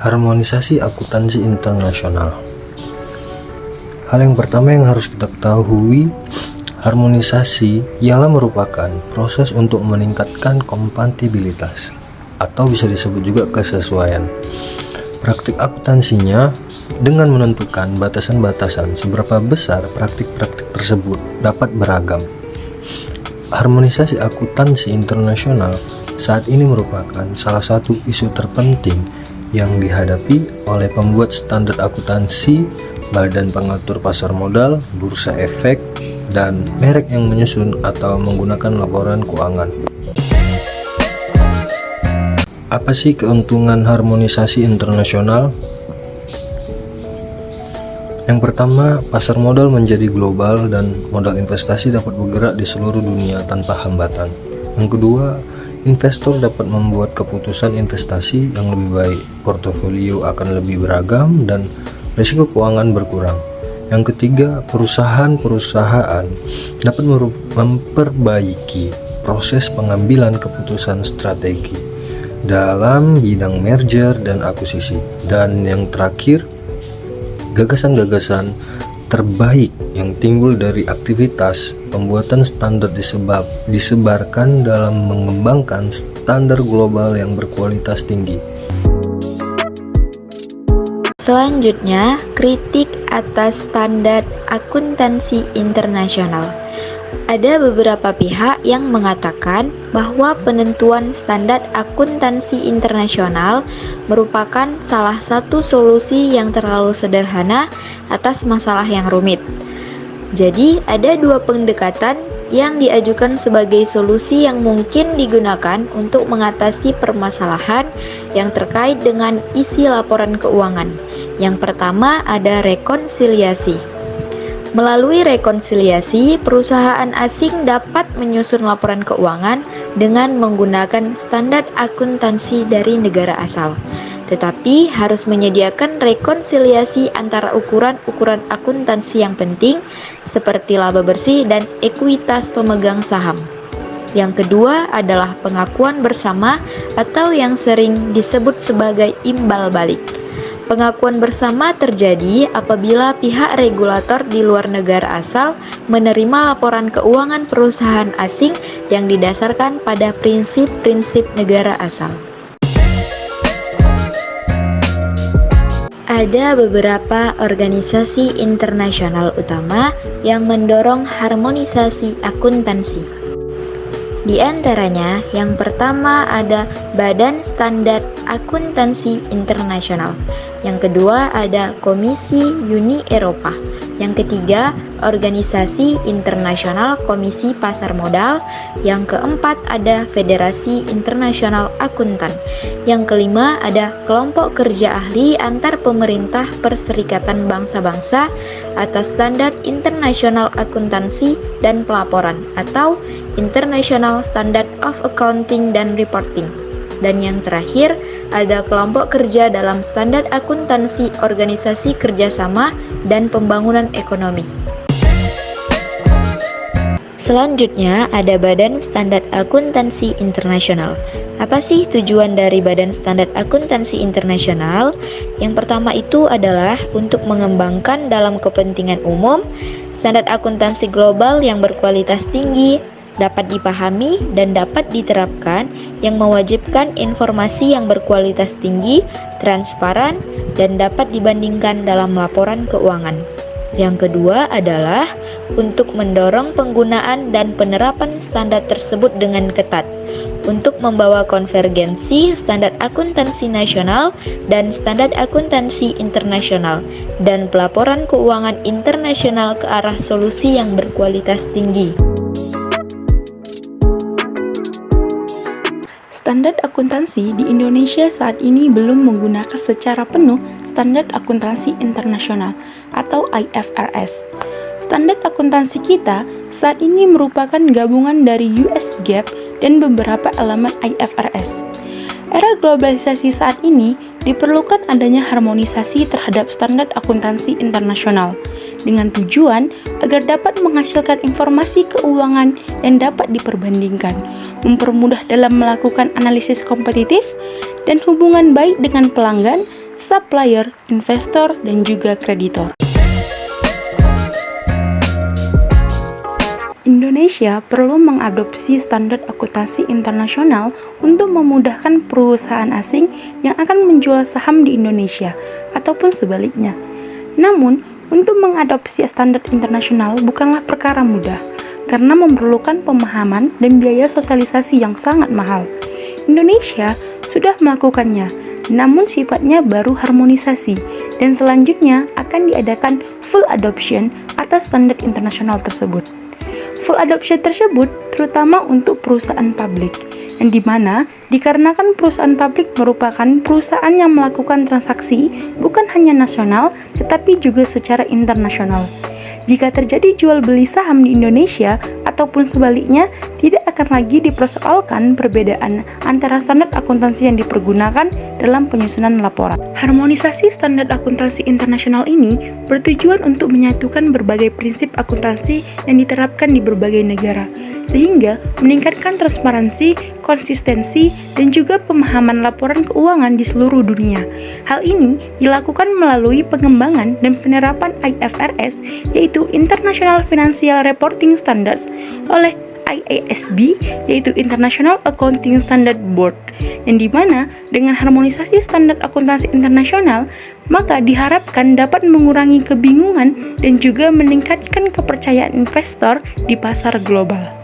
Harmonisasi akuntansi internasional. Hal yang pertama yang harus kita ketahui, harmonisasi ialah merupakan proses untuk meningkatkan kompatibilitas atau bisa disebut juga kesesuaian praktik akuntansinya dengan menentukan batasan-batasan seberapa besar praktik-praktik tersebut dapat beragam. Harmonisasi akuntansi internasional saat ini merupakan salah satu isu terpenting yang dihadapi oleh pembuat standar akuntansi, badan pengatur pasar modal, bursa efek, dan merek yang menyusun atau menggunakan laporan keuangan. Apa sih keuntungan harmonisasi internasional? Yang pertama, pasar modal menjadi global dan modal investasi dapat bergerak di seluruh dunia tanpa hambatan. Yang kedua, investor dapat membuat keputusan investasi yang lebih baik, portofolio akan lebih beragam, dan risiko keuangan berkurang. Yang ketiga, perusahaan-perusahaan dapat memperbaiki proses pengambilan keputusan strategi dalam bidang merger dan akuisisi. Dan yang terakhir, gagasan-gagasan terbaik yang timbul dari aktivitas pembuatan standar disebarkan dalam mengembangkan standar global yang berkualitas tinggi. Selanjutnya, kritik atas standar akuntansi internasional. Ada beberapa pihak yang mengatakan bahwa penentuan standar akuntansi internasional merupakan salah satu solusi yang terlalu sederhana atas masalah yang rumit. Jadi, ada dua pendekatan yang diajukan sebagai solusi yang mungkin digunakan untuk mengatasi permasalahan yang terkait dengan isi laporan keuangan. Yang pertama ada rekonsiliasi. Melalui rekonsiliasi, perusahaan asing dapat menyusun laporan keuangan dengan menggunakan standar akuntansi dari negara asal. Tetapi harus menyediakan rekonsiliasi antara ukuran-ukuran akuntansi yang penting seperti laba bersih dan ekuitas pemegang saham. Yang kedua adalah pengakuan bersama atau yang sering disebut sebagai imbal balik. Pengakuan bersama terjadi apabila pihak regulator di luar negara asal menerima laporan keuangan perusahaan asing yang didasarkan pada prinsip-prinsip negara asal. Ada beberapa organisasi internasional utama yang mendorong harmonisasi akuntansi. Di antaranya, yang pertama ada Badan Standar Akuntansi Internasional. Yang kedua ada Komisi Uni Eropa. Yang ketiga, Organisasi Internasional Komisi Pasar Modal. Yang keempat ada Federasi Internasional Akuntan. Yang kelima ada Kelompok Kerja Ahli Antar Pemerintah Perserikatan Bangsa-Bangsa atas Standar Internasional Akuntansi dan Pelaporan atau International Standard of Accounting dan Reporting. Dan yang terakhir, ada kelompok kerja dalam standar akuntansi organisasi kerjasama dan pembangunan ekonomi. Selanjutnya, ada Badan Standar Akuntansi Internasional. Apa sih tujuan dari Badan Standar Akuntansi Internasional? Yang pertama itu adalah untuk mengembangkan dalam kepentingan umum standar akuntansi global yang berkualitas tinggi, dapat dipahami dan dapat diterapkan, yang mewajibkan informasi yang berkualitas tinggi, transparan, dan dapat dibandingkan dalam laporan keuangan. Yang kedua adalah untuk mendorong penggunaan dan penerapan standar tersebut dengan ketat, untuk membawa konvergensi standar akuntansi nasional dan standar akuntansi internasional, dan pelaporan keuangan internasional ke arah solusi yang berkualitas tinggi. Standar akuntansi di Indonesia saat ini belum menggunakan secara penuh standar akuntansi internasional atau IFRS. Standar akuntansi kita saat ini merupakan gabungan dari US GAAP dan beberapa elemen IFRS. Era globalisasi saat ini diperlukan adanya harmonisasi terhadap standar akuntansi internasional dengan tujuan agar dapat menghasilkan informasi keuangan yang dapat diperbandingkan, mempermudah dalam melakukan analisis kompetitif, dan hubungan baik dengan pelanggan, supplier, investor, dan juga kreditor. Indonesia perlu mengadopsi standar akuntansi internasional untuk memudahkan perusahaan asing yang akan menjual saham di Indonesia ataupun sebaliknya. Namun, untuk mengadopsi standar internasional bukanlah perkara mudah karena memerlukan pemahaman dan biaya sosialisasi yang sangat mahal. Indonesia sudah melakukannya, namun sifatnya baru harmonisasi dan selanjutnya akan diadakan full adoption atas standar internasional tersebut. Full adoption tersebut terutama untuk perusahaan publik, yang dimana dikarenakan perusahaan publik merupakan perusahaan yang melakukan transaksi bukan hanya nasional tetapi juga secara internasional. Jika terjadi jual beli saham di Indonesia ataupun sebaliknya, tidak akan lagi dipersoalkan perbedaan antara standar akuntansi yang dipergunakan dalam penyusunan laporan. Harmonisasi standar akuntansi internasional ini bertujuan untuk menyatukan berbagai prinsip akuntansi yang diterapkan di berbagai negara, sehingga meningkatkan transparansi, konsistensi, dan juga pemahaman laporan keuangan di seluruh dunia. Hal ini dilakukan melalui pengembangan dan penerapan IFRS, yaitu International Financial Reporting Standards, oleh IASB, yaitu International Accounting Standard Board, yang dimana dengan harmonisasi standar akuntansi internasional, maka diharapkan dapat mengurangi kebingungan dan juga meningkatkan kepercayaan investor di pasar global.